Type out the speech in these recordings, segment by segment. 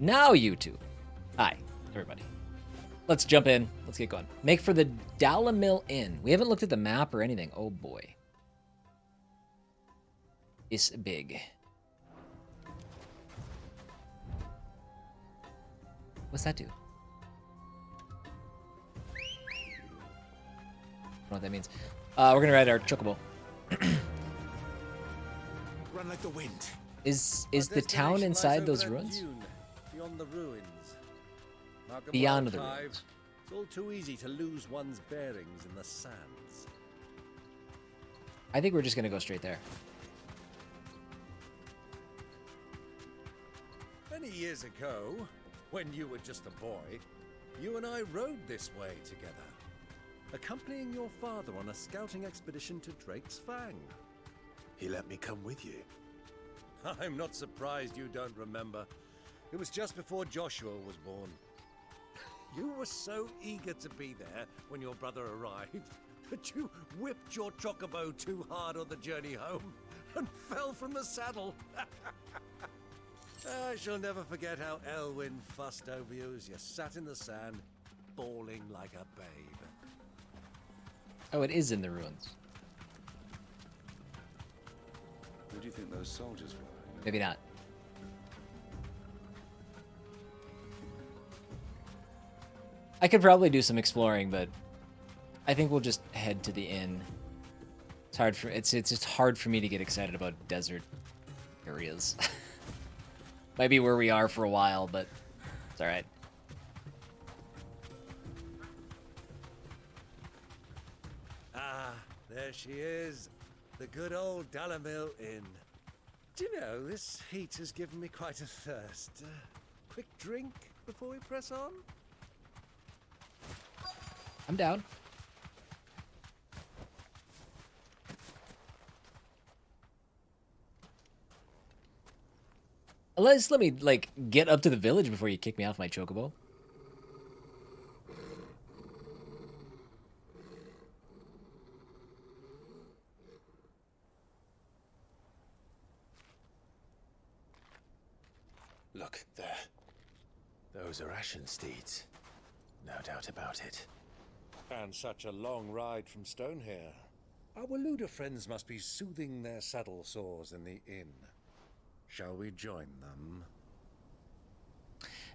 Now you two. Hi, everybody. Let's jump in. Let's get going. Make for the Dalamil Inn. We haven't looked at the map or anything. Oh boy. It's big. What's that do? I don't know what that means. We're gonna ride our chocobo. Run like the wind. Is the town inside those ruins? Beyond the ruins. Beyond the ruins. It's all too easy to lose one's bearings in the sands. I think we're just gonna go straight there. Many years ago, when you were just a boy, you and I rode this way together, accompanying your father on a scouting expedition to Drake's Fang. He let me come with you. I'm not surprised you don't remember. It was just before Joshua was born. You were so eager to be there when your brother arrived that you whipped your chocobo too hard on the journey home and fell from the saddle. I shall never forget how Elwyn fussed over you as you sat in the sand, bawling like a babe. Oh, it is in the ruins. Who do you think those soldiers were? Maybe not. I could probably do some exploring, but I think we'll just head to the inn. It's hard for it's just hard for me to get excited about desert areas. Might be where we are for a while, but it's all right. Ah, there she is. The good old Dalamil Inn. Do you know, this heat has given me quite a thirst. Quick drink before we press on? I'm down. Let me, like, get up to the village before you kick me off my chocobo. Look, there. Those are ashen steeds. No doubt about it. And such a long ride from Stonehair. Our Waluda friends must be soothing their saddle sores in the inn. Shall we join them?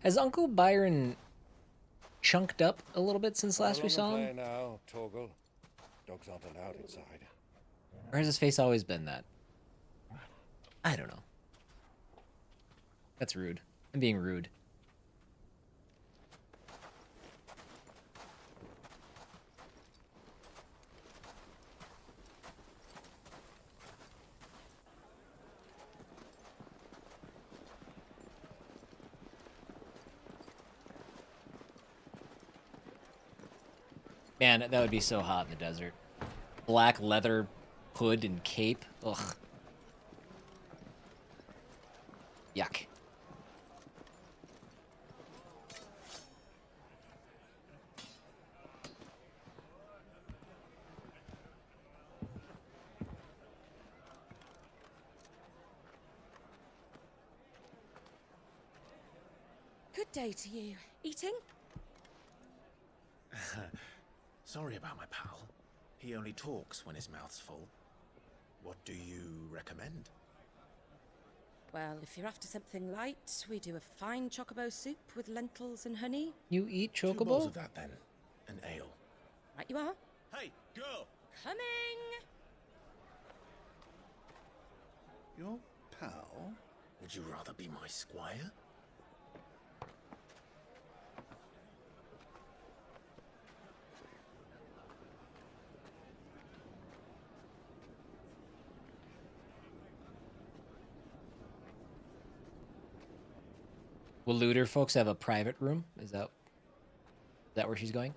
Has Uncle Byron chunked up a little bit since last we saw him? Now, Torgal. Dogs aren't allowed inside. Or has his face always been that? I don't know. That's rude. I'm being rude. Man, that would be so hot in the desert. Black leather hood and cape. Ugh. Yuck. Good day to you. Eating? Sorry about my pal. He only talks when his mouth's full. What do you recommend? Well, if you're after something light, we do a fine chocobo soup with lentils and honey. You eat 2 bowls chocobo? of that then. An ale. Right you are. Hey, girl! Coming! Your pal? Would you rather be my squire? Will looter folks have a private room? Is that where she's going?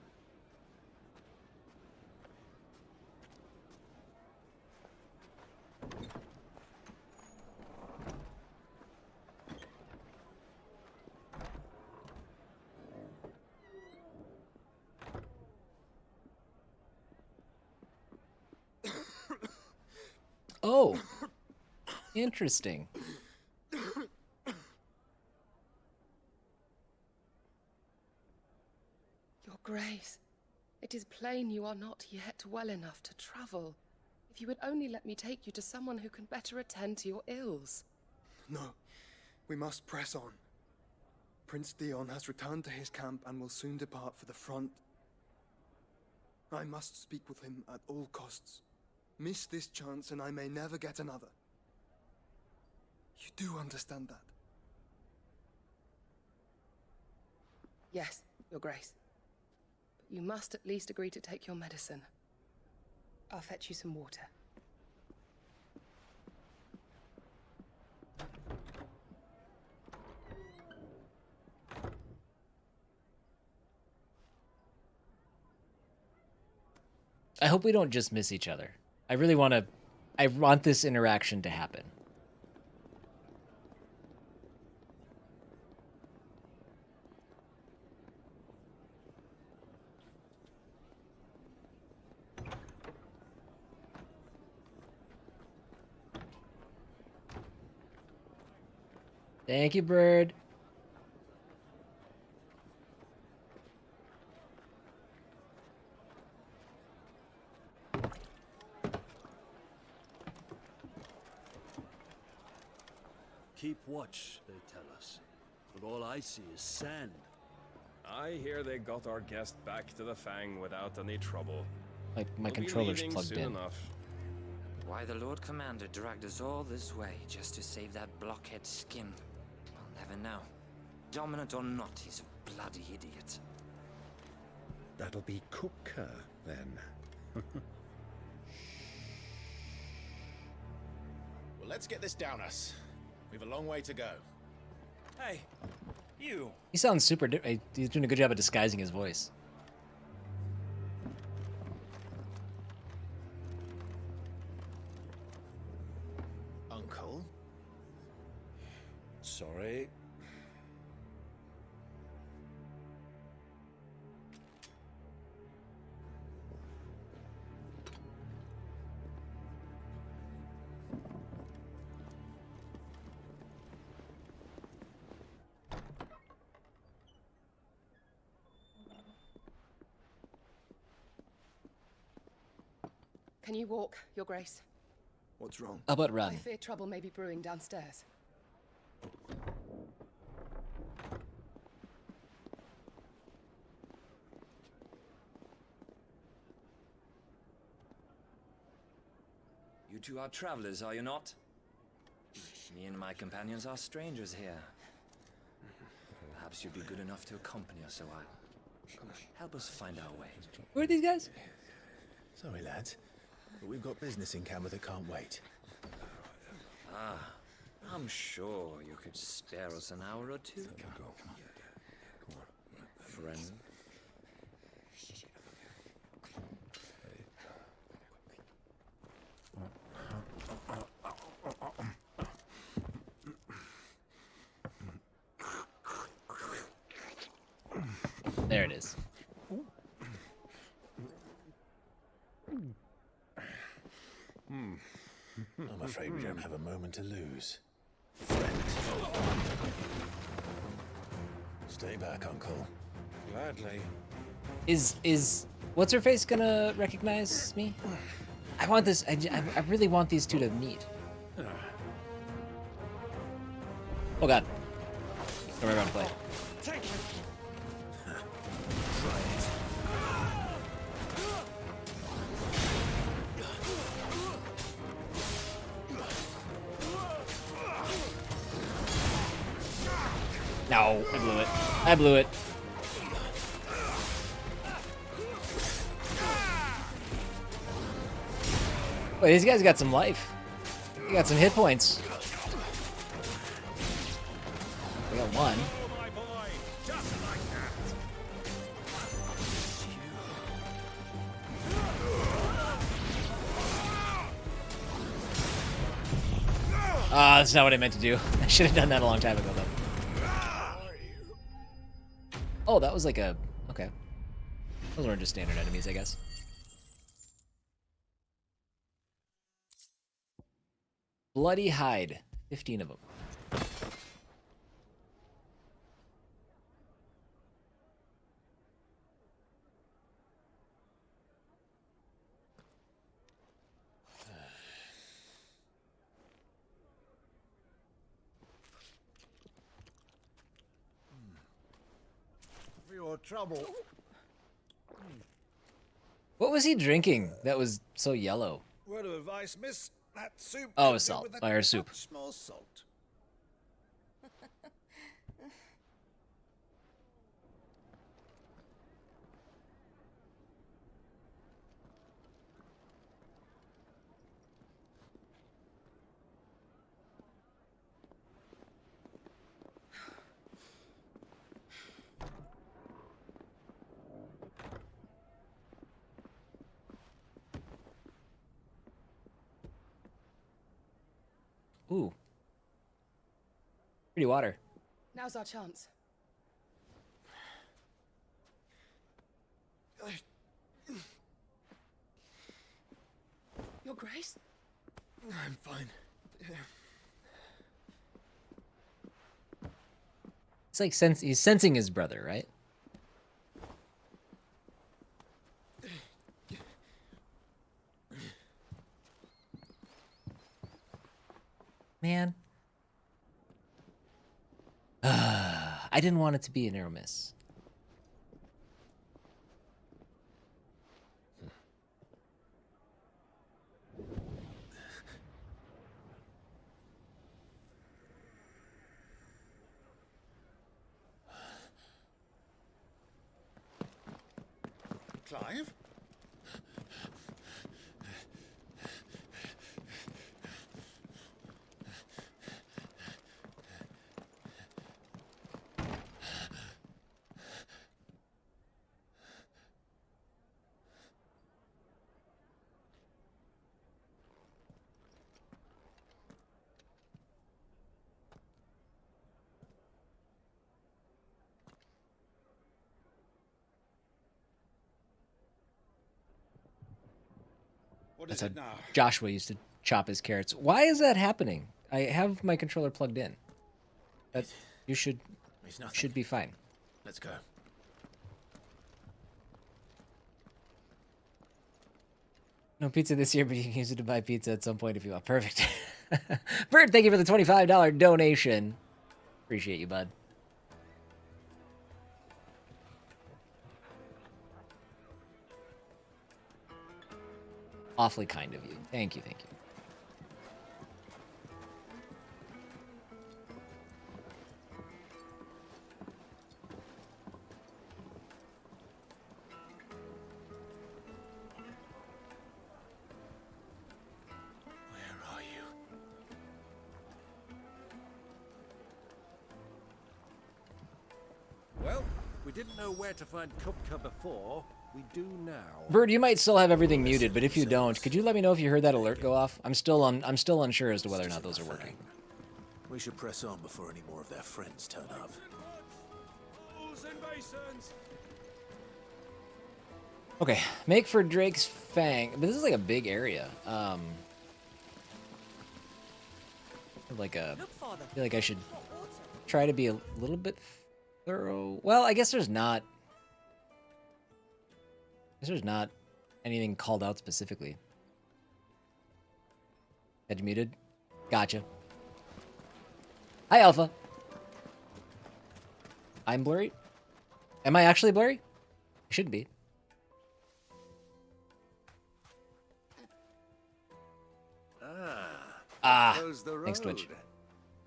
Oh, interesting. Grace, it is plain you are not yet well enough to travel. If you would only let me take you to someone who can better attend to your ills. No, we must press on. Prince Dion has returned to his camp and will soon depart for the front. I must speak with him at all costs. Miss this chance and I may never get another. You do understand that? Yes, Your Grace. But you must at least agree to take your medicine. I'll fetch you some water. I hope we don't just miss each other. I really want to... I want this interaction to happen. Thank you, bird. Keep watch, they tell us. But all I see is sand. I hear they got our guest back to the Fang without any trouble. My We'll be controller's leaving plugged soon in. enough. Why the Lord Commander dragged us all this way just to save that blockhead skin, I'll never know. Dominant or not, he's a bloody idiot. That'll be Kupka, then. Well, let's get this down us. We've a long way to go. Hey, you. He sounds super... He's doing a good job of disguising his voice. Uncle? Sorry. Can you walk, Your Grace? What's wrong? How about run? I fear trouble may be brewing downstairs. You two are travelers, are you not? Me and my companions are strangers here. Perhaps you'd be good enough to accompany us a while. Help us find our way. Who are these guys? Sorry, lads. But we've got business in camera that can't wait. Ah, I'm sure you could spare us an hour or two. Friend. There it is. I'm afraid we don't have a moment to lose. Stay back, Uncle. Gladly. Is what's her face gonna recognize me? I want this. I really want these two to meet. Oh God! Don't remember how to play. No, I blew it. I blew it. Wait, these guys got some life. They got some hit points. We got one. Ah, that's not what I meant to do. I should have done that a long time ago, though. Oh, that was like a... Okay. Those weren't just standard enemies, I guess. Bloody hide. 15 of them. for your trouble. What was he drinking that was so yellow? Word of advice, miss. That soup. Oh, could do salt. with a Fire soup. touch more salt. Ooh. Pretty water. Now's our chance. Your Grace? I'm fine. It's like he's sensing his brother, right? Man. I didn't want it to be an arrow miss. Clive? What is That's it how now? Joshua used to chop his carrots. Why is that happening? I have my controller plugged in. But you should It's nothing. be fine. Let's go. No pizza this year, but you can use it to buy pizza at some point if you want. Perfect. Bert, thank you for the $25 donation. Appreciate you, bud. Awfully kind of you. Thank you, thank you. Where are you? Well, we didn't know where to find Kupka before. We do now. Bird, you might still have everything muted, but if you don't, could you let me know if you heard that alert go off? I'm still unsure as to whether or not those are working. We should press on before any more of their friends turn up. Bowls and basins. Okay, make for Drake's Fang. But this is like a big area. Like a. I feel like I should try to be a little bit thorough. Well, I guess there's not. There's not anything called out specifically. Edge muted. Gotcha. Hi, Alpha. I'm blurry? Am I actually blurry? I shouldn't be. Close the road. Thanks, Twitch.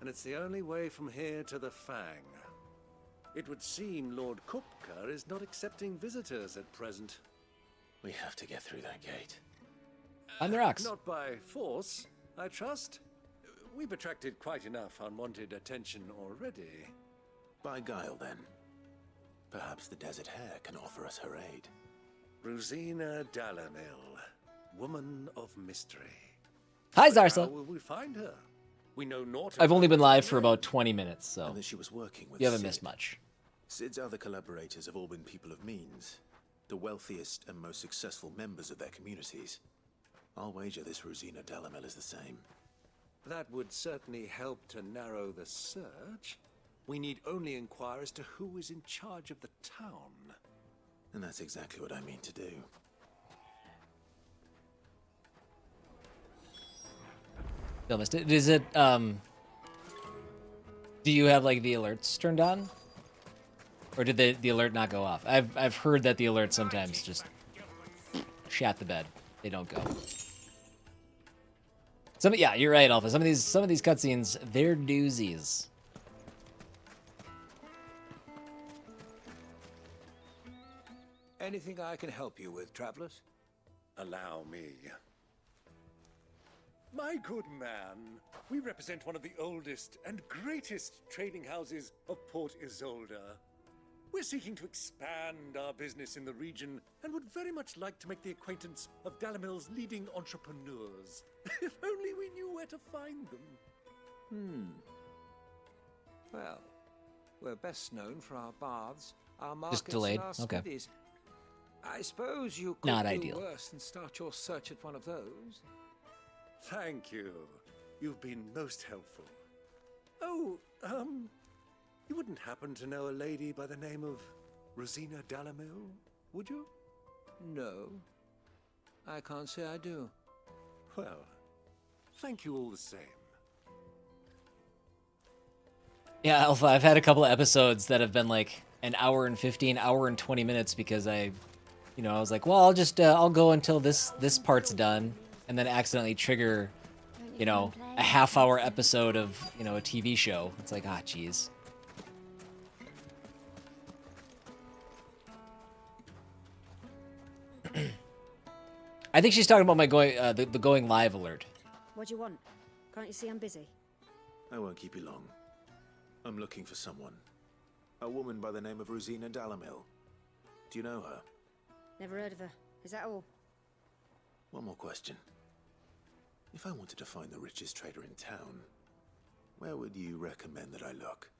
And it's the only way from here to the Fang. It would seem Lord Kupka is not accepting visitors at present. We have to get through that gate. On the rocks. Not by force, I trust. We've attracted quite enough unwanted attention already. By guile, then. Perhaps the Desert Hare can offer us her aid. Rosina Dalamil, woman of mystery. Hi, But Zarsa. how will we find her? We know naught. I've only been live about for her about 20 minutes, so And that she was working with you haven't Sid. missed much. Sid's other collaborators have all been people of means, the wealthiest and most successful members of their communities. I'll wager this Rosina Dalamel is the same. That would certainly help to narrow the search. We need only inquire as to who is in charge of the town. And that's exactly what I mean to do. Still missed it. Is it, do you have, like, the alerts turned on? Or did the alert not go off? I've heard that the alerts sometimes just shat the bed. They don't go. Yeah, you're right, Alpha. Some of these cutscenes, they're doozies. Anything I can help you with, travelers? Allow me. My good man, we represent one of the oldest and greatest trading houses of Port Isolde. We're seeking to expand our business in the region and would very much like to make the acquaintance of Dalamil's leading entrepreneurs. If only we knew where to find them. Well, we're best known for our baths, our markets, Just delayed. and our Okay. smithies. I suppose you could Not do ideal. worse than start your search at one of those. Thank you. You've been most helpful. Oh, you wouldn't happen to know a lady by the name of Rosina Dalamil, would you? No, I can't say I do. Well, thank you all the same. Yeah, Alpha, I've had a couple of episodes that have been like an hour and 15, hour and 20 minutes because I was like, well, I'll go until this part's done, and then accidentally trigger, a half-hour episode of, a TV show. It's like, jeez. I think she's talking about my the going live alert. What do you want? Can't you see I'm busy? I won't keep you long. I'm looking for someone. A woman by the name of Rosina Dalamil. Do you know her? Never heard of her. Is that all? One more question. If I wanted to find the richest trader in town, where would you recommend that I look?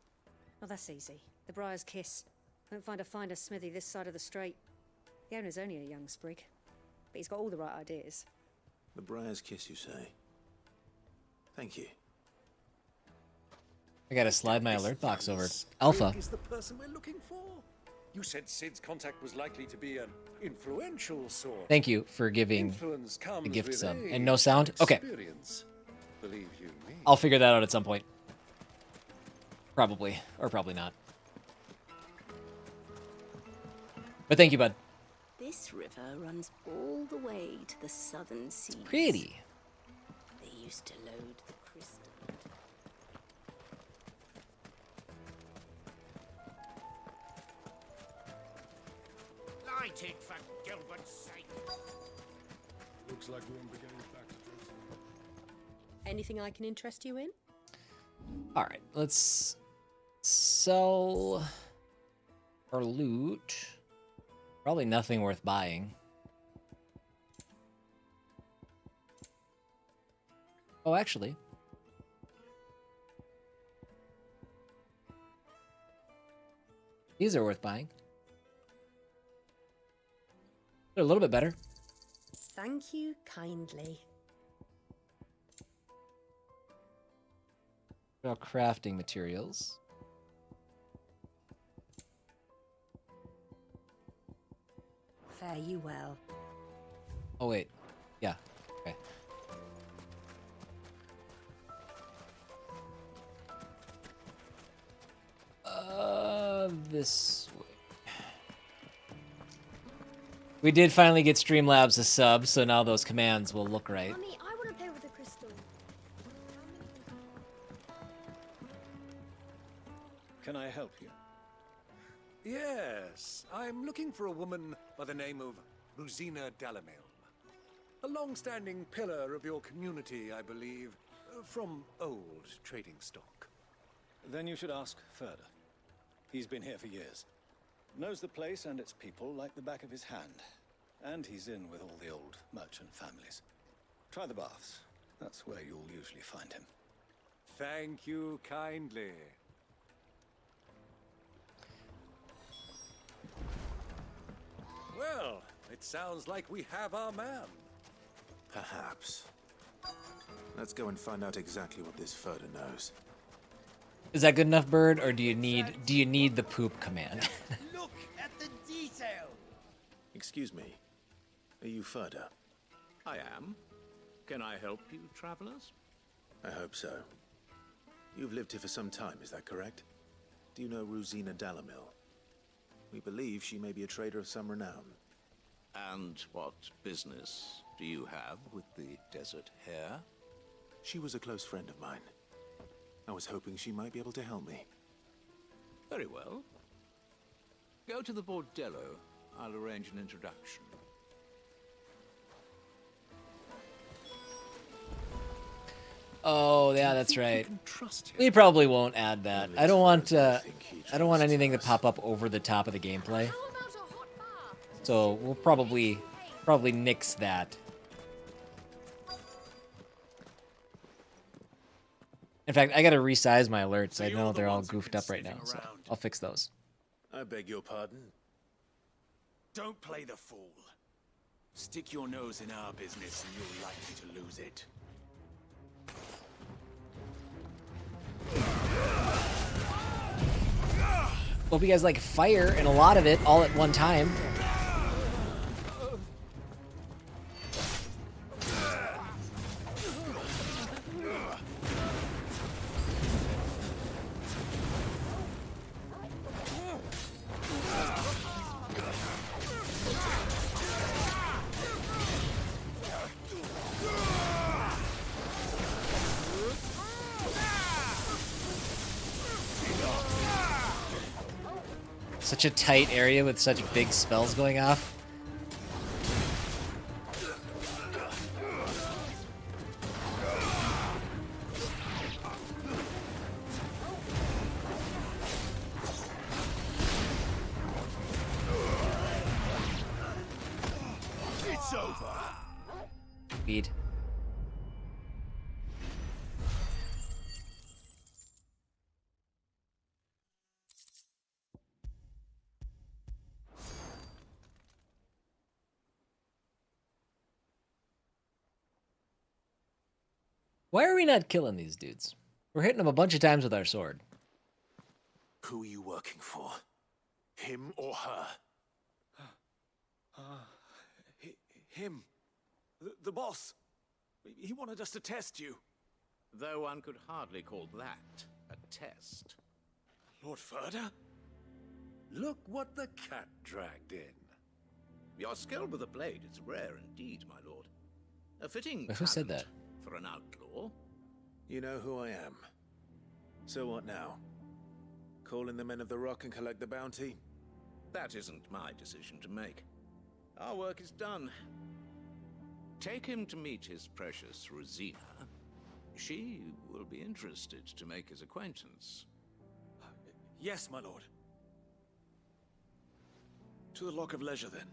Oh, that's easy. The Briar's Kiss. Won't find a finer smithy this side of the strait. The owner's only a young sprig, but he's got all the right ideas. The Briar's Kiss, you say? Thank you. I gotta slide my alert box over. Alpha. Is the person we're looking for? You said Sid's contact was likely to be an influential sort. Thank you for giving Influence comes the gift with sub. age And no sound? Okay. experience. Believe you me. I'll figure that out at some point. Probably. Or probably not. But thank you, bud. This river runs all the way to the southern seas. Pretty. They used to load the crystal. Light it, for Gilbert's sake. Looks like we won't be getting back to Dresden. Anything I can interest you in? Alright, let's sell our loot. Probably nothing worth buying. Oh, actually. These are worth buying. They're a little bit better. Thank you kindly. All crafting materials. Fare you well. Oh, wait. Yeah. Okay. This way. We did finally get Streamlabs a sub, so now those commands will look right. Mommy, I want to play with the crystal. Can I help you? Yes, I'm looking for a woman by the name of Rosina Dalamil. A long-standing pillar of your community, I believe, from old trading stock. Then you should ask further. He's been here for years. Knows the place and its people like the back of his hand. And he's in with all the old merchant families. Try the baths. That's where you'll usually find him. Thank you kindly. Well, it sounds like we have our man. Perhaps. Let's go and find out exactly what this Furder knows. Is that good enough, Bird, or do you need the poop command? Look at the detail. Excuse me. Are you Furder? I am. Can I help you, travelers? I hope so. You've lived here for some time, is that correct? Do you know Rosina Dalamil? We believe she may be a trader of some renown. And what business do you have with the desert hare? She was a close friend of mine. I was hoping she might be able to help me. Very well. Go to the bordello. I'll arrange an introduction. Oh, yeah, that's right. We probably won't add that. I don't want anything to pop up over the top of the gameplay. So we'll probably nix that. In fact, I gotta resize my alerts. I know they're all goofed up right now, so I'll fix those. I beg your pardon? Don't play the fool. Stick your nose in our business and you're likely to lose it. Hope you guys like fire and a lot of it all at one time. Such a tight area with such big spells going off. It's over. Speed. Why are we not killing these dudes? We're hitting them a bunch of times with our sword. Who are you working for? Him or her? Him. The boss. He wanted us to test you. Though one could hardly call that a test. Lord Ferda? Look what the cat dragged in. Your skill with the blade is rare indeed, my lord. A fitting Who said that? talent for an outlaw. You know who I am. So what now? Call in the men of the rock and collect the bounty? That isn't my decision to make. Our work is done. Take him to meet his precious Rosina. She will be interested to make his acquaintance. Yes, my lord. To the Lock of Leisure, then.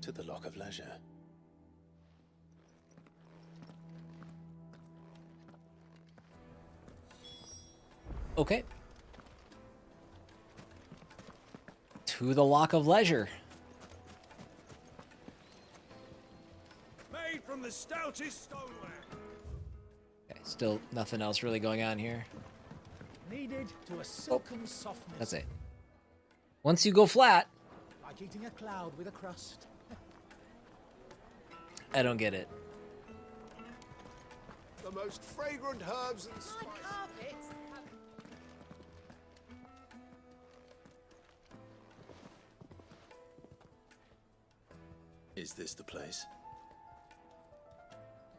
To the Lock of Leisure. Okay. To the Lock of Leisure. Made from the stoutest stoneware. Okay, still nothing else really going on here. Needed to a silken softness. That's it. Once you go flat, Like eating a cloud with a crust. I don't get it. The most fragrant herbs and spices. Is this the place?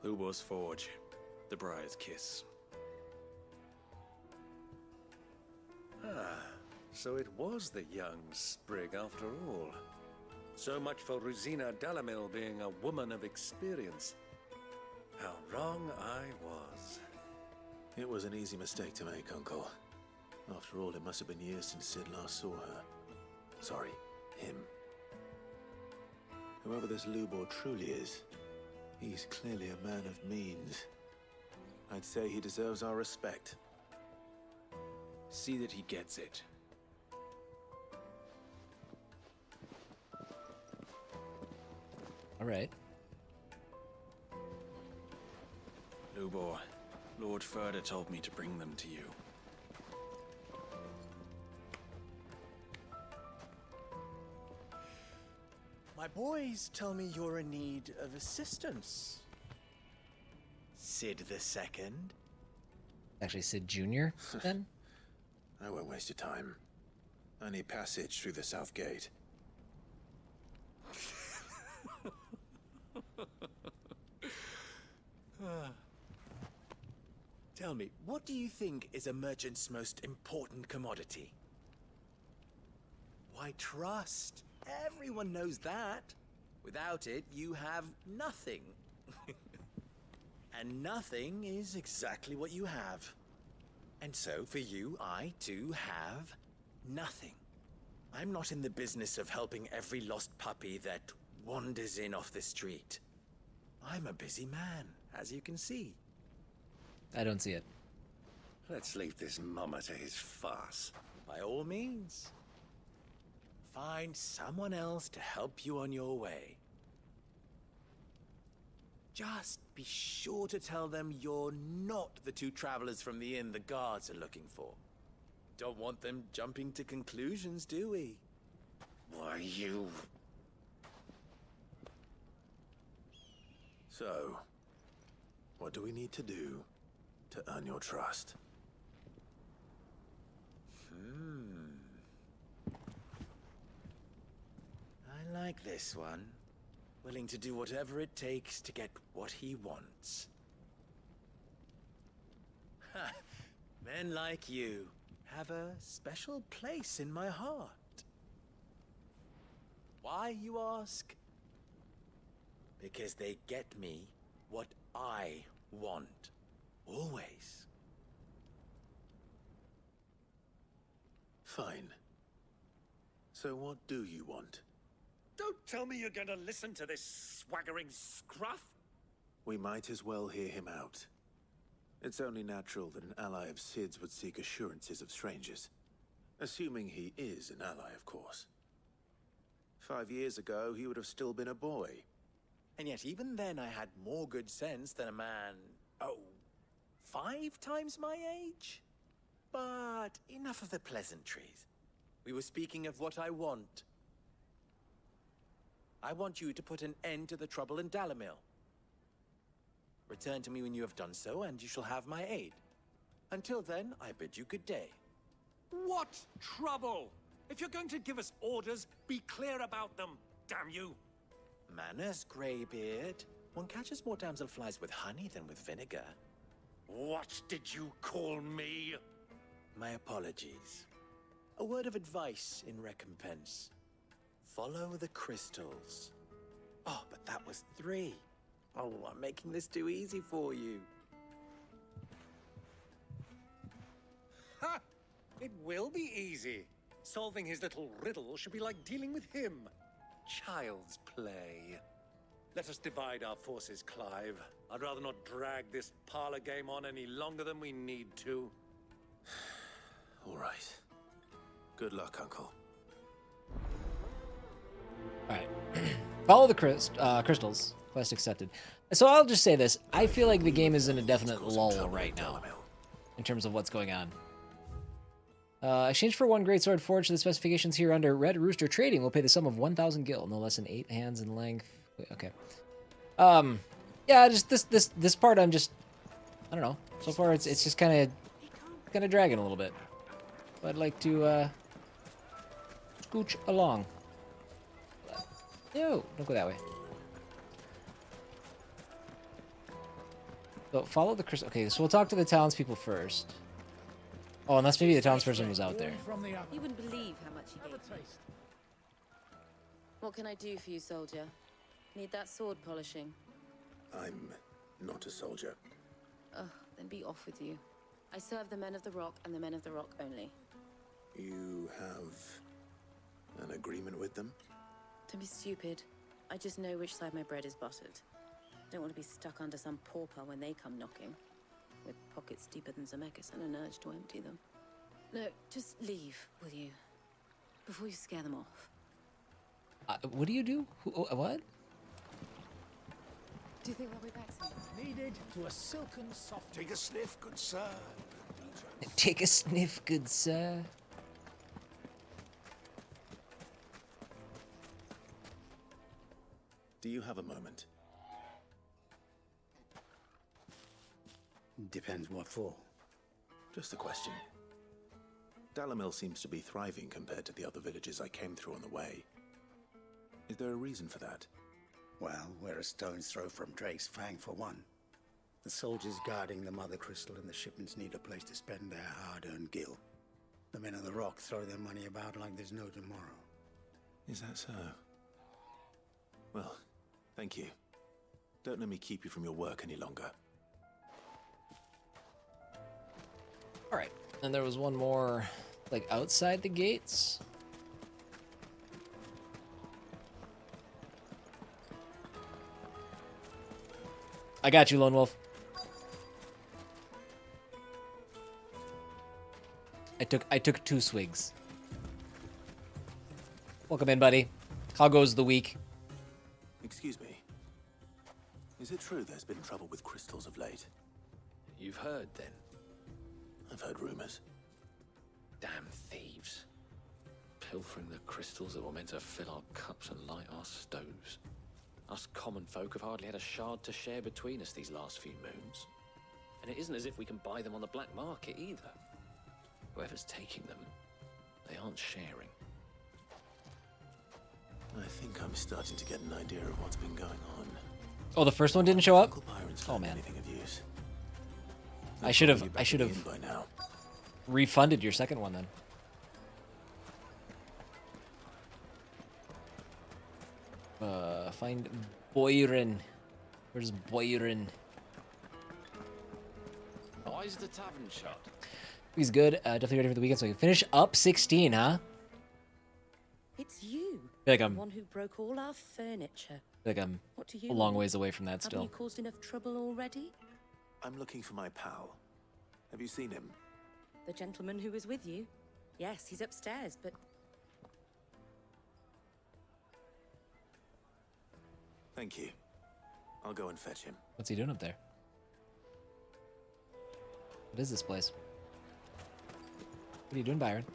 Lubor's Forge. The Briar's Kiss. Ah, so it was the young sprig after all. So much for Rosina Dalamil being a woman of experience. How wrong I was. It was an easy mistake to make, Uncle. After all, it must have been years since Sid last saw her. Sorry, him. Whoever this Lubor truly is, he's clearly a man of means. I'd say he deserves our respect. See that he gets it. All right. Lubor, Lord Ferda told me to bring them to you. My boys tell me you're in need of assistance. Sid the Second? Actually, Sid Jr. then? I won't waste your time. I need passage through the south gate. Tell me, what do you think is a merchant's most important commodity? Why, trust. Everyone knows that. Without it, you have nothing. And nothing is exactly what you have. And so, for you, I, too, have nothing. I'm not in the business of helping every lost puppy that wanders in off the street. I'm a busy man, as you can see. I don't see it. Let's leave this mummer to his farce. By all means. Find someone else to help you on your way. Just be sure to tell them you're not the two travelers from the inn the guards are looking for. Don't want them jumping to conclusions, do we? Why, you... So, what do we need to do to earn your trust? I like this one. Willing to do whatever it takes to get what he wants. Ha! Men like you have a special place in my heart. Why, you ask? Because they get me what I want. Always. Fine. So what do you want? Don't tell me you're going to listen to this swaggering scruff. We might as well hear him out. It's only natural that an ally of Sid's would seek assurances of strangers. Assuming he is an ally, of course. 5 years ago, he would have still been a boy. And yet even then I had more good sense than a man, 5 times my age? But enough of the pleasantries. We were speaking of what I want. I want you to put an end to the trouble in Dalamil. Return to me when you have done so, and you shall have my aid. Until then, I bid you good day. What trouble? If you're going to give us orders, be clear about them, damn you! Manners, Greybeard. One catches more damselflies with honey than with vinegar. What did you call me? My apologies. A word of advice in recompense. Follow the crystals. Oh, but that was 3. Oh, I'm making this too easy for you. Ha! It will be easy. Solving his little riddle should be like dealing with him. Child's play. Let us divide our forces, Clive. I'd rather not drag this parlor game on any longer than we need to. All right. Good luck, Uncle. Alright. Follow the crystals. Quest accepted. So I'll just say this. I feel like the game is in a definite lull right now. In terms of what's going on. Exchange for 1 greatsword forged to the specifications here under Red Rooster Trading will pay the sum of 1,000 gil. No less than 8 hands in length. Wait, okay. Yeah, just this part I'm just... I don't know. So far it's just kind of dragging a little bit. But I'd like to scooch along. No, don't go that way. So follow the crystal. Okay, so we'll talk to the townspeople first. Oh, unless maybe the townsperson was out there. You wouldn't believe how much he gave me. What can I do for you, soldier? Need that sword polishing? I'm not a soldier. Ugh, then be off with you. I serve the men of the rock and the men of the rock only. You have an agreement with them? Don't be stupid. I just know which side my bread is buttered. Don't want to be stuck under some pauper when they come knocking. With pockets deeper than Zemeckis and an urge to empty them. No, just leave, will you? Before you scare them off. What do you do? What? Do you think they'll be back soon? Needed to a silken soft. Take a sniff, good sir. Take a sniff, good sir. Do you have a moment? Depends what for. Just a question. Dalamil seems to be thriving compared to the other villages I came through on the way. Is there a reason for that? Well, we're a stone's throw from Drake's Fang for one. The soldiers guarding the Mothercrystal and the shipments need a place to spend their hard-earned gil. The men on the rock throw their money about like there's no tomorrow. Is that so? Well, thank you. Don't let me keep you from your work any longer. Alright, and there was one more, like, outside the gates? I got you, Lone Wolf. I took 2 swigs. Welcome in, buddy. How goes the week? Excuse me. Is it true there's been trouble with crystals of late? You've heard, then? I've heard rumors. Damn thieves. Pilfering the crystals that were meant to fill our cups and light our stoves. Us common folk have hardly had a shard to share between us these last few moons. And it isn't as if we can buy them on the black market either. Whoever's taking them, they aren't sharing. I think I'm starting to get an idea of what's been going on. Oh, the first one didn't show up? Oh man. I should have refunded your second one then. Find Boyrin. Where's Boyrin? Why's the tavern shut? He's good. Definitely ready for the weekend, so we can finish up 16, huh? It's you. Like the one who broke all our furniture. Like I'm What do you a long want? ways away from that still. Haven't you caused enough trouble already? I'm looking for my pal. Have you seen him? The gentleman who was with you? Yes, he's upstairs, but Thank you. I'll go and fetch him. What's he doing up there? What is this place? What are you doing, Byron?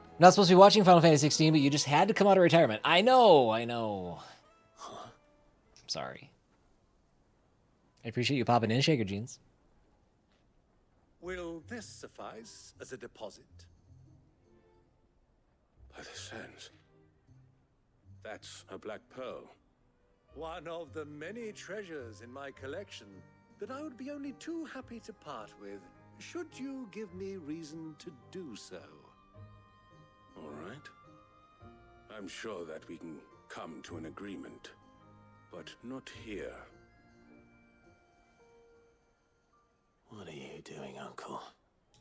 I'm not supposed to be watching Final Fantasy 16, but you just had to come out of retirement. I know. I'm sorry. I appreciate you popping in, Shaker Jeans. Will this suffice as a deposit? By the sands. That's a black pearl. One of the many treasures in my collection that I would be only too happy to part with, should you give me reason to do so. All right. I'm sure that we can come to an agreement, but not here. What are you doing, Uncle?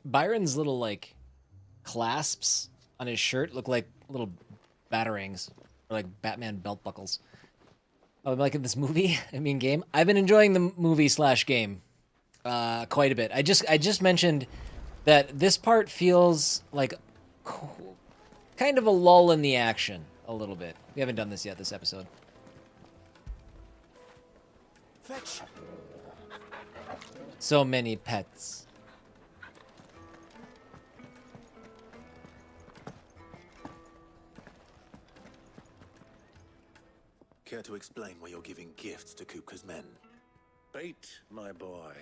Byron's little, like, clasps on his shirt look like little batarangs, or like Batman belt buckles. Oh, I'm liking this movie, game. I've been enjoying the movie / game quite a bit. I just mentioned that this part feels like kind of a lull in the action a little bit. We haven't done this yet this episode. Fetch. So many pets. Care to explain why you're giving gifts to Kupka's men? Bait, my boy.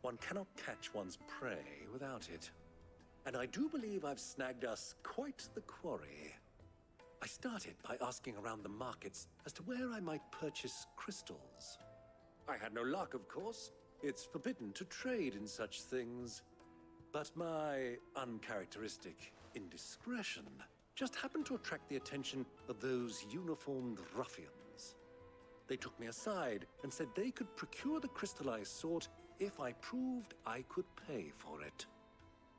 One cannot catch one's prey without it. And I do believe I've snagged us quite the quarry. I started by asking around the markets as to where I might purchase crystals. I had no luck, of course. It's forbidden to trade in such things. But my uncharacteristic indiscretion just happened to attract the attention of those uniformed ruffians. They took me aside and said they could procure the crystal I sought if I proved I could pay for it.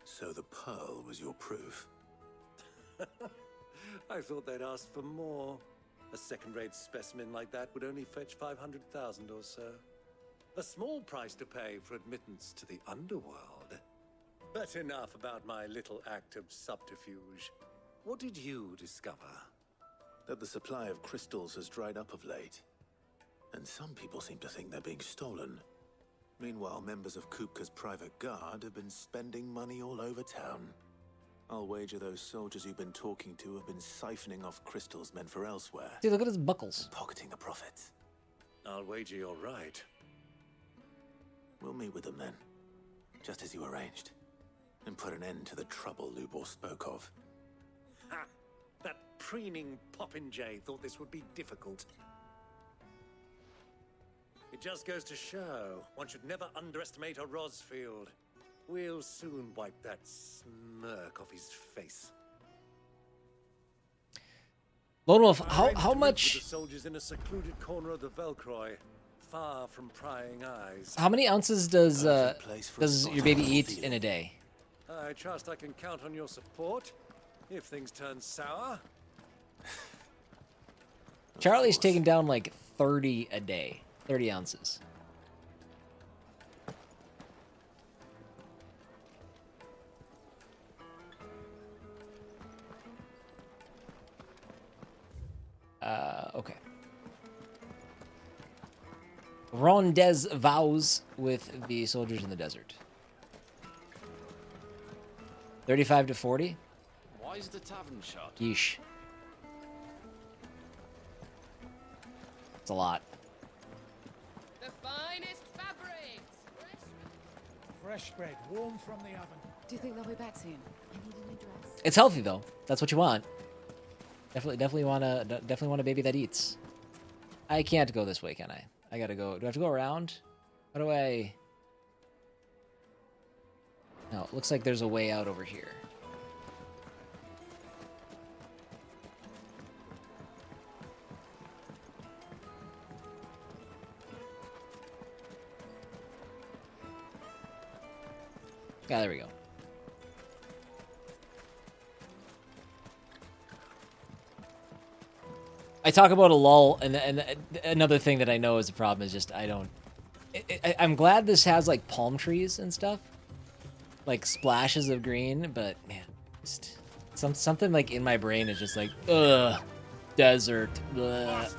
So the pearl was your proof? I thought they'd ask for more. A second-rate specimen like that would only fetch 500,000 or so. A small price to pay for admittance to the underworld. But enough about my little act of subterfuge. What did you discover? That the supply of crystals has dried up of late. And some people seem to think they're being stolen. Meanwhile, members of Kupka's private guard have been spending money all over town. I'll wager those soldiers you've been talking to have been siphoning off crystals meant for elsewhere. Dude, look at his buckles. Pocketing the profits. I'll wager you're right. We'll meet with them then, just as you arranged, and put an end to the trouble Lubor spoke of. Ha! That preening popinjay thought this would be difficult. It just goes to show one should never underestimate a Rosfield. We'll soon wipe that smirk off his face. Lone Wolf, how With the much? soldiers in a secluded corner of the Velkroy, far from prying eyes. How many ounces does your baby eat in a day? I trust I can count on your support if things turn sour. Charlie's taking down like 30 a day, 30 ounces. Okay. Rondes vows with the soldiers in the desert. 35 to 40? Why is the tavern shut? Yeesh. It's a lot. The finest fabrics! Fresh bread, warm from the oven. Do you think they'll be back soon? I need a new dress. It's healthy though. That's what you want. Definitely want a baby that eats. I can't go this way, can I? I gotta go. Do I have to go around? How do I? No, it looks like there's a way out over here. Yeah, there we go. I talk about a lull, and another thing that I know is a problem is just I don't. I'm glad this has like palm trees and stuff, like splashes of green, but man, just something like in my brain is just like ugh, desert. Ugh.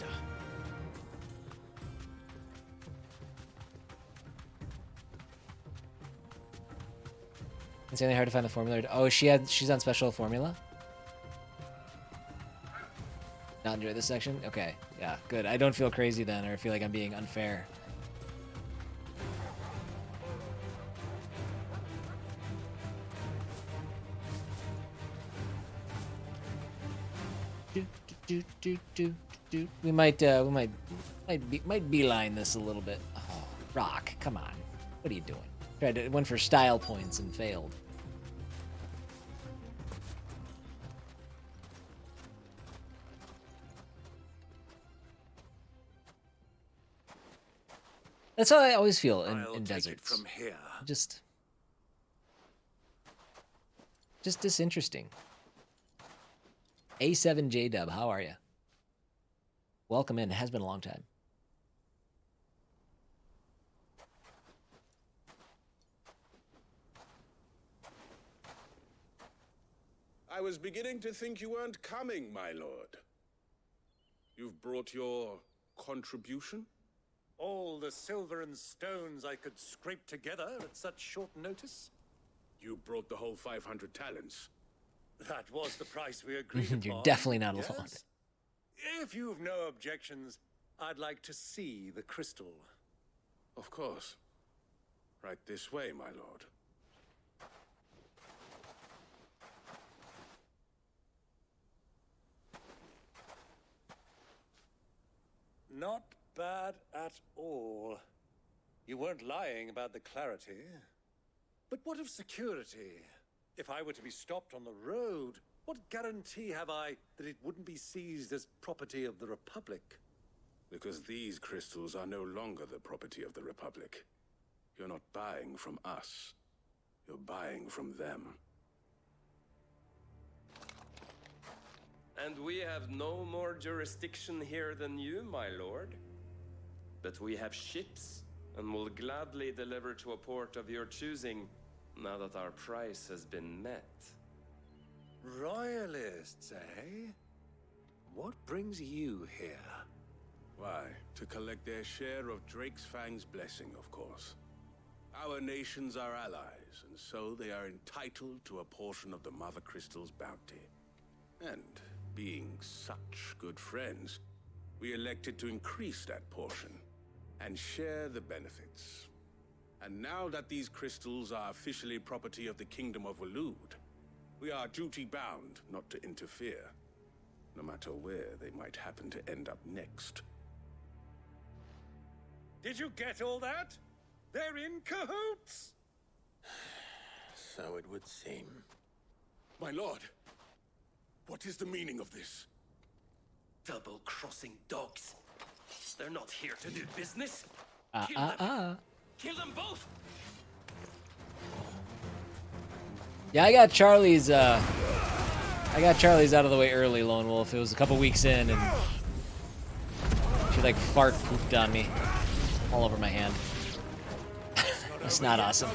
It's really hard to find the formula. Oh, she's on special formula. Not enjoy this section? Okay, yeah, good. I don't feel crazy then, or feel like I'm being unfair. We might beeline this a little bit. Oh, Rock, come on. What are you doing? Went for style points and failed. That's how I always feel in deserts. From here. Just disinteresting. A7J Dub, how are you? Welcome in. It has been a long time. I was beginning to think you weren't coming, my lord. You've brought your contribution? All the silver and stones I could scrape together at such short notice? You brought the whole 500 talents. That was the price we agreed upon. You're definitely not alone. Yes. If you've no objections, I'd like to see the crystal. Of course. Right this way, my lord. Not bad at all. You weren't lying about the clarity. But what of security? If I were to be stopped on the road, what guarantee have I that it wouldn't be seized as property of the Republic? Because these crystals are no longer the property of the Republic. You're not buying from us. You're buying from them. And we have no more jurisdiction here than you, my lord. But we have ships, and will gladly deliver to a port of your choosing, now that our price has been met. Royalists, eh? What brings you here? Why, to collect their share of Drake's Fang's blessing, of course. Our nations are allies. and so they are entitled to a portion of the Mothercrystals' bounty. And being such good friends, we elected to increase that portion and share the benefits. And now that these crystals are officially property of the Kingdom of Waloed, we are duty-bound not to interfere, no matter where they might happen to end up next. Did you get all that? They're in cahoots! So it would seem. My lord, what is the meaning of this? Double-crossing dogs. They're not here to do business. Kill them. Kill them both. Yeah, I got Charlie's out of the way early, Lone Wolf. It was a couple weeks in, and she like fart pooped on me all over my hand. It's not awesome.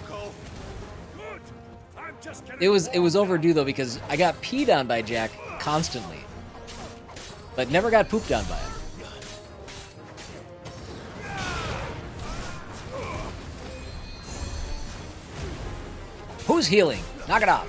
It was overdue though, because I got peed on by Jack constantly, but never got pooped on by him. Who's healing? Knock it off.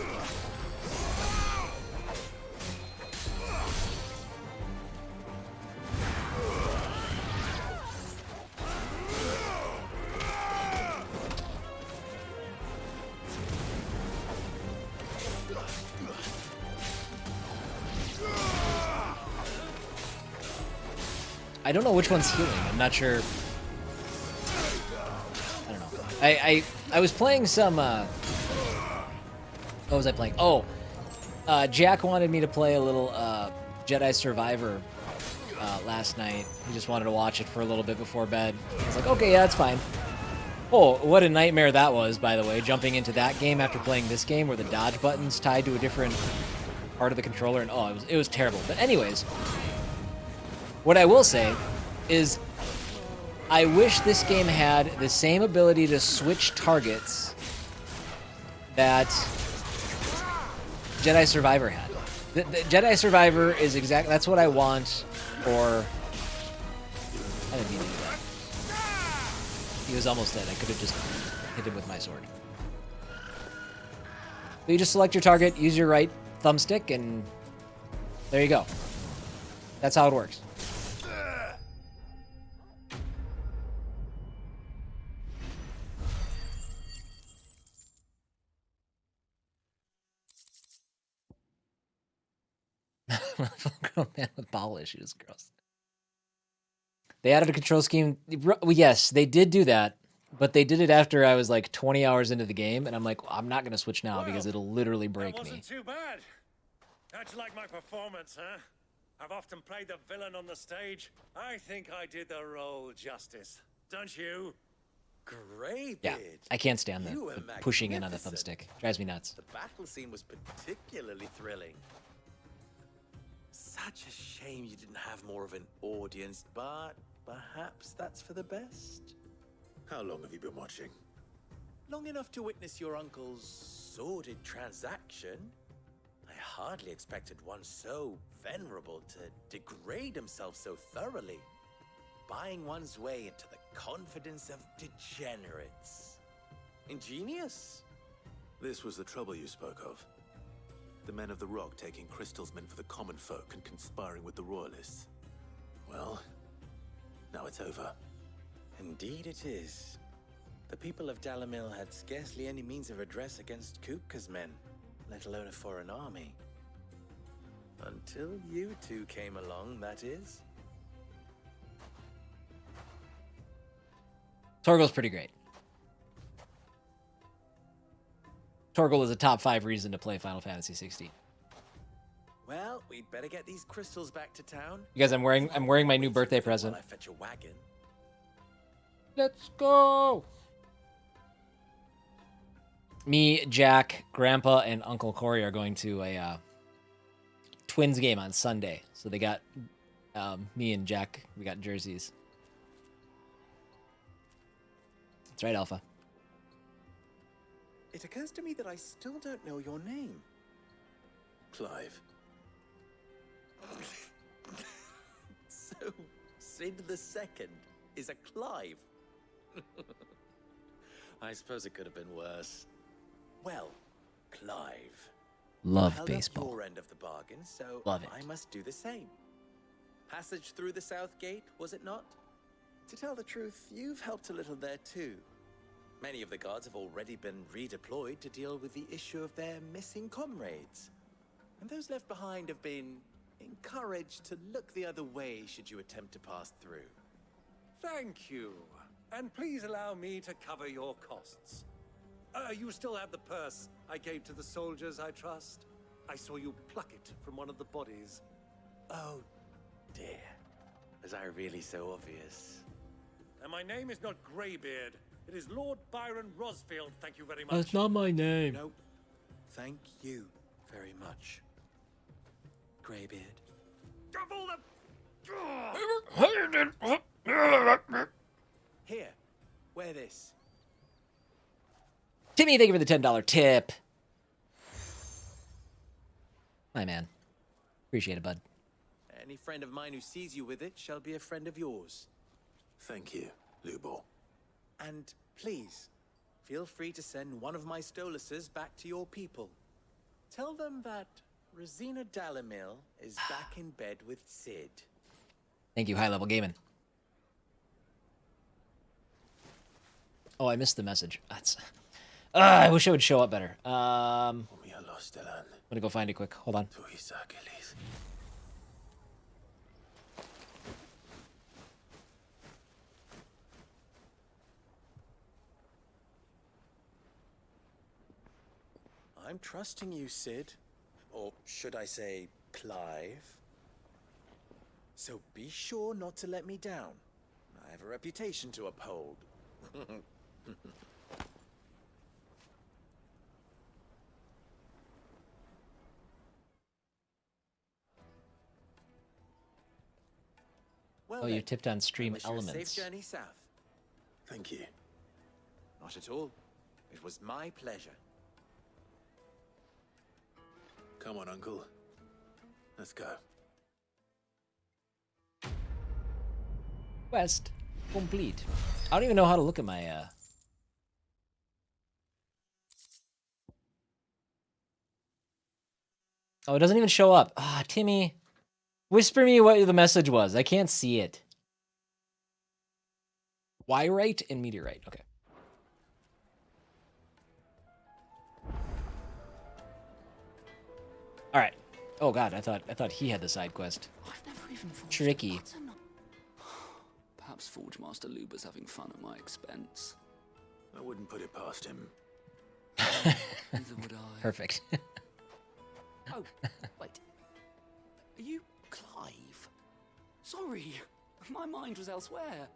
I don't know which one's healing. I'm not sure. I don't know. I was playing some. What was I playing? Oh, Jack wanted me to play a little Jedi Survivor last night. He just wanted to watch it for a little bit before bed. I was like, okay, yeah, that's fine. Oh, what a nightmare that was, by the way, jumping into that game after playing this game where the dodge button's tied to a different part of the controller, and oh, it was terrible. But anyways, what I will say is I wish this game had the same ability to switch targets that Jedi Survivor had. The Jedi Survivor is exactly, that's what I want for, I didn't mean to do that. He was almost dead. I could have just hit him with my sword. But you just select your target, use your right thumbstick, and there you go. That's how it works. Grown man with bowel issues, gross. They added a control scheme. Yes, they did do that, but they did it after I was like 20 hours into the game, and I'm like, I'm not going to switch now because it'll literally break me. That wasn't too bad. How'd you like my performance, huh? I've often played the villain on the stage. I think I did the role justice. Don't you? Great. Yeah, I can't stand the pushing in on the thumbstick. Drives me nuts. The battle scene was particularly thrilling. Such a shame you didn't have more of an audience, but perhaps that's for the best. How long have you been watching? Long enough to witness your uncle's sordid transaction. I hardly expected one so venerable to degrade himself so thoroughly. Buying one's way into the confidence of degenerates. Ingenious. This was the trouble you spoke of. The men of the Rock taking crystals meant for the common folk and conspiring with the royalists. Well, now it's over. Indeed it is. The people of Dalamil had scarcely any means of redress against Kupka's men, let alone a foreign army. Until you two came along, that is. Torgal's pretty great. Torgal is a top 5 reason to play Final Fantasy 16. Well, we'd better get these crystals back to town. You guys, I'm wearing my new birthday present. While I fetch a wagon. Let's go. Me, Jack, Grandpa, and Uncle Corey are going to a Twins game on Sunday. So they got me and Jack. We got jerseys. That's right, Alpha. It occurs to me that I still don't know your name. Clive. So, Sid the Second is a Clive. I suppose it could have been worse. Well, Clive. Love held baseball. Up your end of the bargain, so Love it. I must do the same. Passage through the south gate, was it not? To tell the truth, you've helped a little there too. Many of the guards have already been redeployed to deal with the issue of their missing comrades. And those left behind have been encouraged to look the other way should you attempt to pass through. Thank you. And please allow me to cover your costs. You still have the purse I gave to the soldiers, I trust? I saw you pluck it from one of the bodies. Oh, dear. Was I really so obvious? And my name is not Greybeard. It is Lord Byron Rosfield, thank you very much. That's not my name. Nope. Thank you very much, Greybeard. Here, wear this. Timmy, thank you for the $10 tip. Hi, man. Appreciate it, bud. Any friend of mine who sees you with it shall be a friend of yours. Thank you, Lubor. And please, feel free to send one of my Stoluses back to your people. Tell them that Rosina Dalamil is back in bed with Sid. Thank you, High Level Gaming. Oh, I missed the message. That's. I wish it would show up better. I'm gonna go find it quick. Hold on. I'm trusting you, Sid. Or should I say, Clive? So be sure not to let me down. I have a reputation to uphold. Well, Oh, you then, tipped on I stream wish you a elements. safe journey south. Thank you. Not at all. It was my pleasure. Come on, Uncle. Let's go. Quest complete. I don't even know how to look at my Oh, it doesn't even show up. Ah, Timmy. Whisper me what the message was. I can't see it. Wyrite and meteorite. Okay. All right. Oh God, I thought he had the side quest. I've never even forged Tricky. a button. Perhaps Forge Master Luber's having fun at my expense. I wouldn't put it past him. Neither would I. Perfect. Oh, wait. Are you Clive? Sorry, my mind was elsewhere.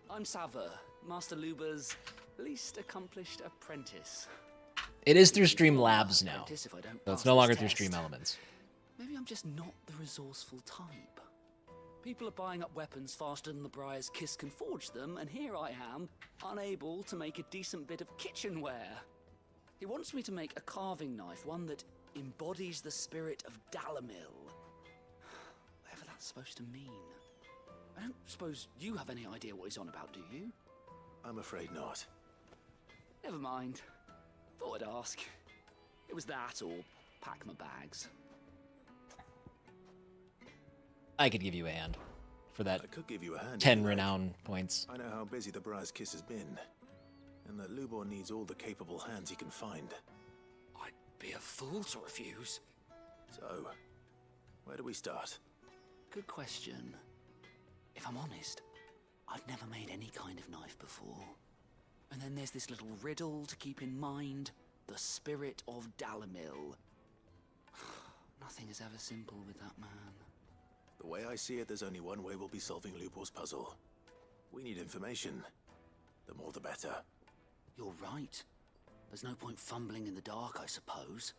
I'm Sava, Master Luber's least accomplished apprentice. It is through Stream Labs now, Apprentice if I don't so it's pass no this longer through test. Stream Elements. Maybe I'm just not the resourceful type. People are buying up weapons faster than the Briar's Kiss can forge them, and here I am, unable to make a decent bit of kitchenware. He wants me to make a carving knife, one that embodies the spirit of Dalamil. Whatever that's supposed to mean. I don't suppose you have any idea what he's on about, do you? I'm afraid not. Never mind. Thought I'd ask. It was that or pack my bags. I could give you a hand for that. I could give you a hand. 10 if you like. renown points. I know how busy the Briar's Kiss has been, and that Lubor needs all the capable hands he can find. I'd be a fool to refuse. So, where do we start? Good question. If I'm honest, I've never made any kind of knife before. And then there's this little riddle to keep in mind. The spirit of Dalamil. Nothing is ever simple with that man. The way I see it, there's only one way we'll be solving Lubor's puzzle. We need information. The more the better. You're right. There's no point fumbling in the dark, I suppose.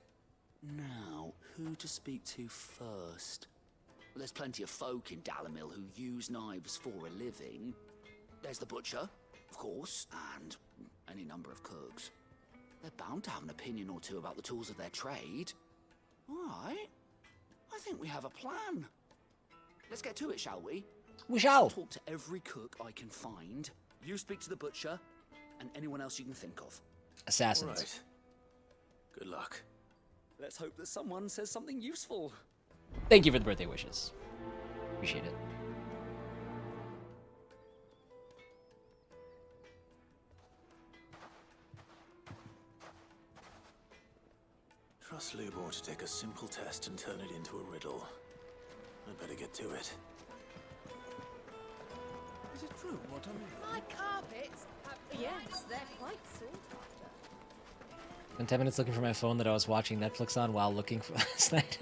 Now, who to speak to first? Well, there's plenty of folk in Dalamil who use knives for a living. There's the butcher, of course, and any number of cooks. They're bound to have an opinion or two about the tools of their trade. All right. I think we have a plan. Let's get to it, shall we? We shall. I'll talk to every cook I can find. You speak to the butcher, and anyone else you can think of. Assassins. Right. Good luck. Let's hope that someone says something useful. Thank you for the birthday wishes. Appreciate it. Trust Lubor to take a simple test and turn it into a riddle. I'd better get to it. Is it true what I mean? My carpets have... Yes, they're quite sought after. Spent 10 minutes looking for my phone that I was watching Netflix on while looking for last night.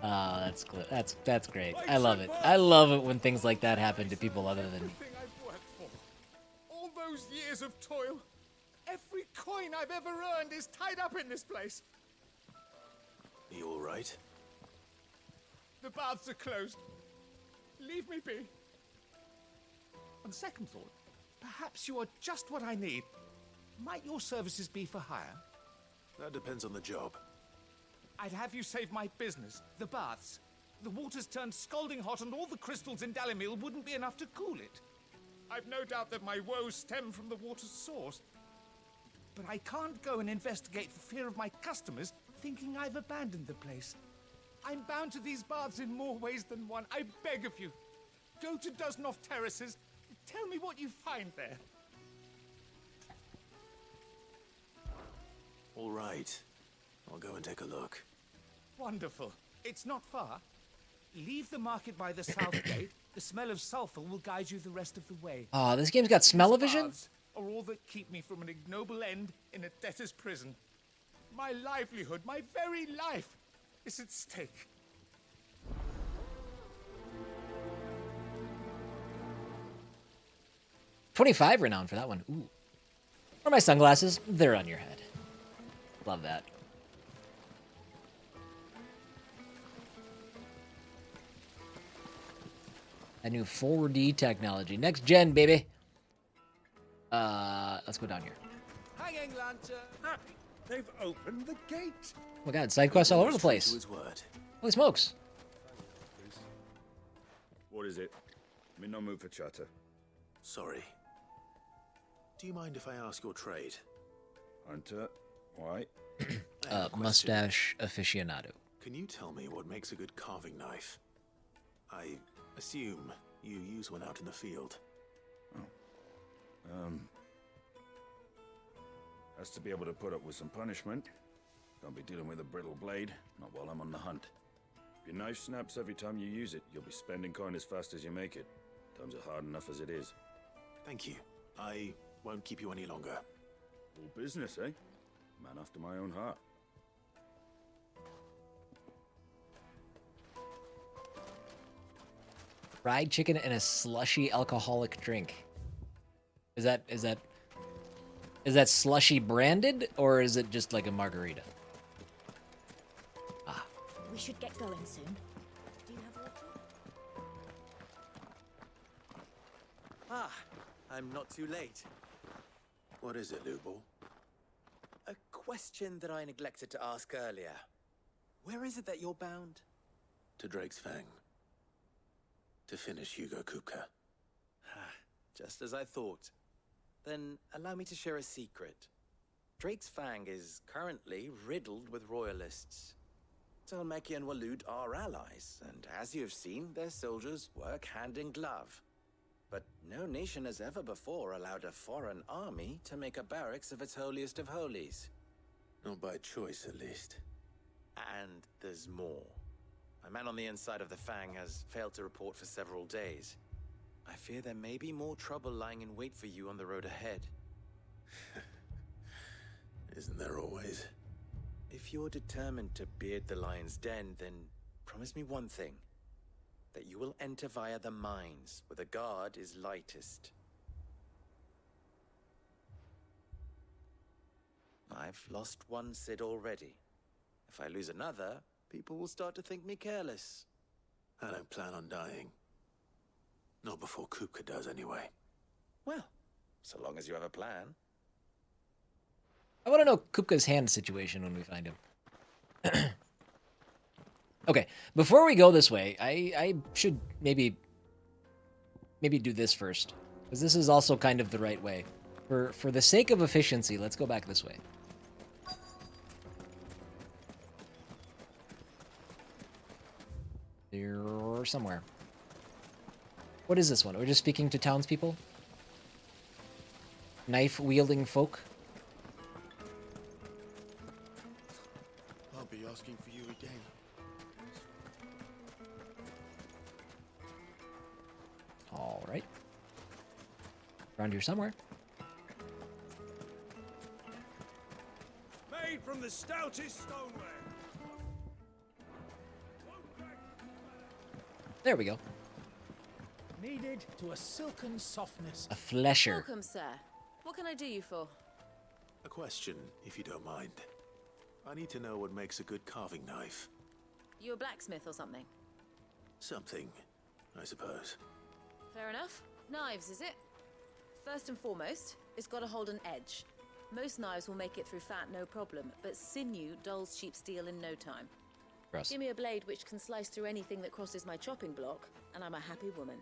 That's that's great. I love it. I love it when things like that happen to people other than me. Everything I've worked for. All those years of toil. Every coin I've ever earned is tied up in this place. Are you all right? The baths are closed. Leave me be. On second thought, perhaps you are just what I need. Might your services be for hire? That depends on the job. I'd have you save my business, the baths. The water's turned scalding hot and all the crystals in Dalimil wouldn't be enough to cool it. I've no doubt that my woes stem from the water's source. But I can't go and investigate for fear of my customers thinking I've abandoned the place. I'm bound to these baths in more ways than one. I beg of you, go to Dusnoff Terraces. Tell me what you find there. All right. I'll go and take a look. Wonderful. It's not far. Leave the market by the south gate. The smell of sulfur will guide you the rest of the way. Oh, this game's got smell-o-vision? Are all that keep me from an ignoble end in a debtor's prison. My livelihood, my very life, is at stake. $25 renown for that one. Ooh. Where are my sunglasses? They're on your head. Love that. A new 4D technology. Next gen, baby. Let's go down here. Hanging lantern. Ah, they've opened the gate. Oh my god, side quests all over the place. Holy smokes. What is it? I'm in no mood for chatter. Sorry. Do you mind if I ask your trade? Hunter, why? Mustache aficionado. Can you tell me what makes a good carving knife? I assume you use one out in the field. Has to be able to put up with some punishment. Can't be dealing with a brittle blade, not while I'm on the hunt. If your knife snaps every time you use it, you'll be spending coin as fast as you make it. Times are hard enough as it is. Thank you. I won't keep you any longer. All business, eh? Man after my own heart. Fried chicken and a slushy alcoholic drink. Is that slushy branded, or is it just like a margarita? Ah. We should get going soon. Do you have water? Ah, I'm not too late. What is it, Lubor? A question that I neglected to ask earlier. Where is it that you're bound? To Drake's Fang. To finish Hugo Kupka. Just as I thought. Then allow me to share a secret. Drake's Fang is currently riddled with royalists. Talmeki and Walud are allies, and as you have seen, their soldiers work hand in glove. But no nation has ever before allowed a foreign army to make a barracks of its holiest of holies. Not by choice, at least. And there's more. A man on the inside of the Fang has failed to report for several days. I fear there may be more trouble lying in wait for you on the road ahead. Isn't there always? If you're determined to beard the lion's den, then promise me one thing. That you will enter via the mines, where the guard is lightest. I've lost one Cid already. If I lose another, people will start to think me careless. I don't plan on dying. Not before Kupka does, anyway. Well, so long as you have a plan. I want to know Kupka's hand situation when we find him. Okay, before we go this way, I should maybe do this first, because this is also kind of the right way. For the sake of efficiency, let's go back this way. There somewhere. What is this one? We're just speaking to townspeople? Knife-wielding folk? I'll be asking for you again. All right. Around here somewhere. Made from the stoutest stoneware. There we go. Kneaded to a silken softness. A flesher. Welcome, sir. What can I do you for? A question, if you don't mind. I need to know what makes a good carving knife. You a blacksmith or something? Something, I suppose. Fair enough. Knives, is it? First and foremost, it's got to hold an edge. Most knives will make it through fat, no problem, but sinew dulls cheap steel in no time. Gross. Give me a blade which can slice through anything that crosses my chopping block, and I'm a happy woman.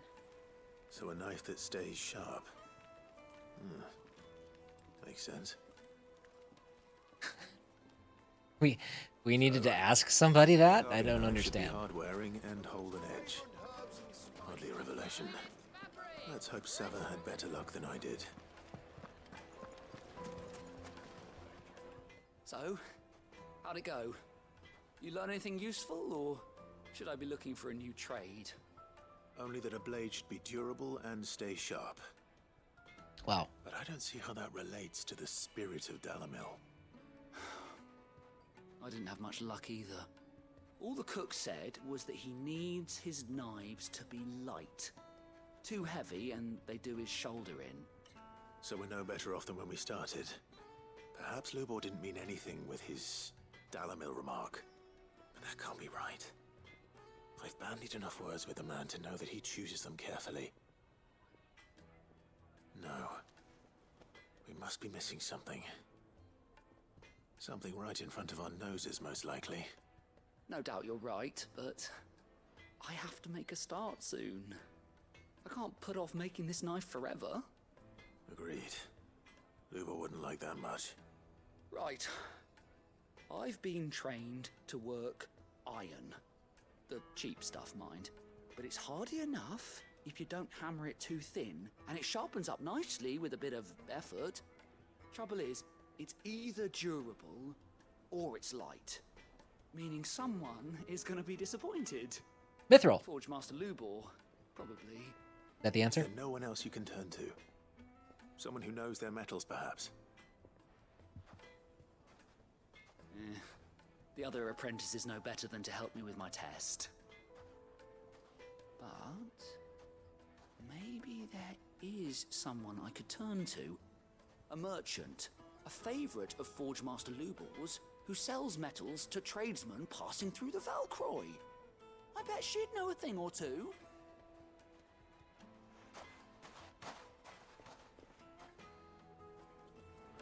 So a knife that stays sharp. Makes sense. We needed to ask somebody that? I don't Should understand. be hard-wearing and hold an edge. Hardly a revelation. Let's hope Sever had better luck than I did. So, how'd it go? You learn anything useful, or should I be looking for a new trade? Only that a blade should be durable and stay sharp. Wow. But I don't see how that relates to the spirit of Dalamil. I didn't have much luck either. All the cook said was that he needs his knives to be light. Too heavy and they do his shoulder in. So we're no better off than when we started. Perhaps Lubor didn't mean anything with his Dalamil remark. But that can't be right. I've bandied enough words with the man to know that he chooses them carefully. No. We must be missing something. Something right in front of our noses, most likely. No doubt you're right, but I have to make a start soon. I can't put off making this knife forever. Agreed. Lubor wouldn't like that much. Right. I've been trained to work iron. The cheap stuff, mind. But it's hardy enough if you don't hammer it too thin, and it sharpens up nicely with a bit of effort. Trouble is, it's either durable or it's light. Meaning someone is going to be disappointed. Mithril. Forge Master Lubor, probably. Is that the answer? Is there no one else you can turn to? Someone who knows their metals, perhaps? The other apprentices know better than to help me with my test. But maybe there is someone I could turn to. A merchant, a favourite of Forge Master Lubor's, who sells metals to tradesmen passing through the Velkroy. I bet she'd know a thing or two.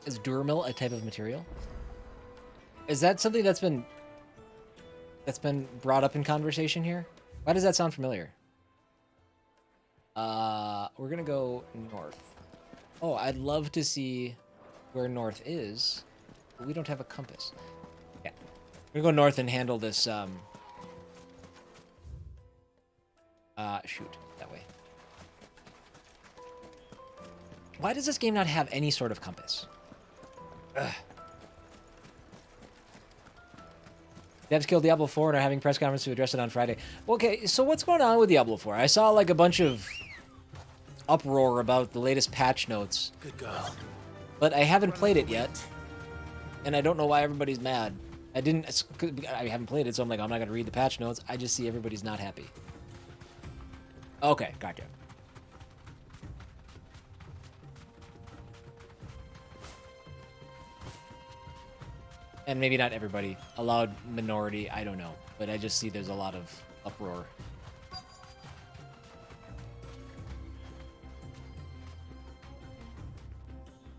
Is Durmil a type of material? Is that something that's been brought up in conversation here? Why does that sound familiar? We're gonna go north. Oh, I'd love to see where north is, but we don't have a compass. Yeah, we're gonna go north and handle this. Shoot, that way. Why does this game not have any sort of compass? Ugh. Devs killed Diablo 4 and are having press conference to address it on Friday. Okay, so what's going on with Diablo 4? I saw like a bunch of uproar about the latest patch notes. Good girl. But I haven't played it yet, and I don't know why everybody's mad. I haven't played it, so I'm like, I'm not gonna read the patch notes. I just see everybody's not happy. Okay, gotcha. And maybe not everybody. A loud minority, I don't know. But I just see there's a lot of uproar.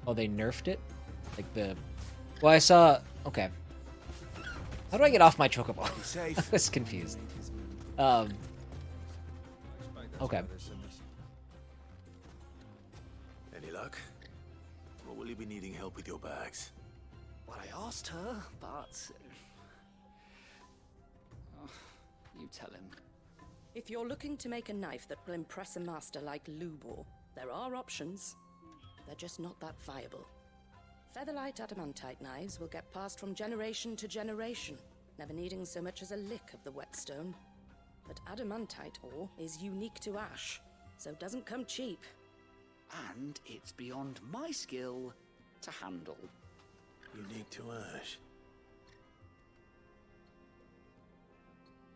Oh, they nerfed it? Like the... Well, I saw... Okay. How do I get off my chocobo? I was confused. Okay. Any luck? Or will you be needing help with your bags? Well, I asked her, but... you tell him. If you're looking to make a knife that will impress a master like Lubor, there are options. They're just not that viable. Featherlight adamantite knives will get passed from generation to generation, never needing so much as a lick of the whetstone. But adamantite ore is unique to ash, so it doesn't come cheap. And it's beyond my skill to handle. Unique to ash.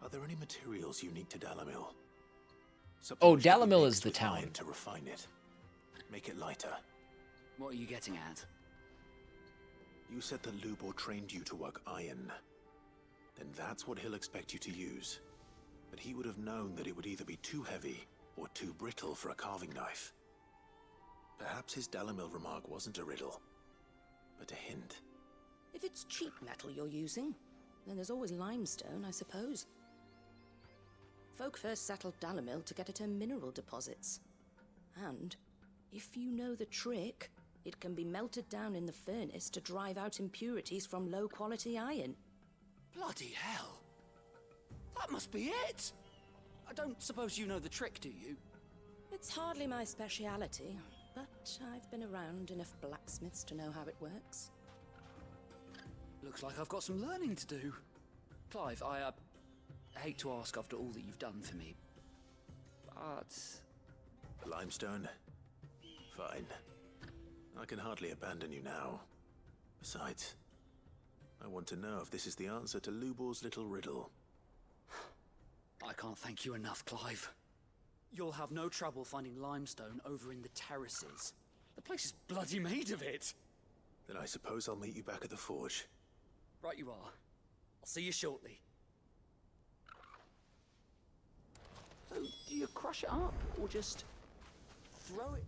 Are there any materials unique to Dalamil? Oh, Dalamil is the town. To refine it, make it lighter. What are you getting at? You said that Lubor trained you to work iron. Then that's what he'll expect you to use. But he would have known that it would either be too heavy or too brittle for a carving knife. Perhaps his Dalamil remark wasn't a riddle, but a hint. If it's cheap metal you're using, then there's always limestone, I suppose. Folk first settled Dalamil to get at her mineral deposits. And, if you know the trick, it can be melted down in the furnace to drive out impurities from low-quality iron. Bloody hell! That must be it! I don't suppose you know the trick, do you? It's hardly my speciality, but I've been around enough blacksmiths to know how it works. Looks like I've got some learning to do. Clive, I hate to ask after all that you've done for me, but... Limestone? Fine. I can hardly abandon you now. Besides, I want to know if this is the answer to Lubor's little riddle. I can't thank you enough, Clive. You'll have no trouble finding limestone over in the terraces. The place is bloody made of it. Then I suppose I'll meet you back at the forge. Right you are. I'll see you shortly. So, do you crush it up, or just throw it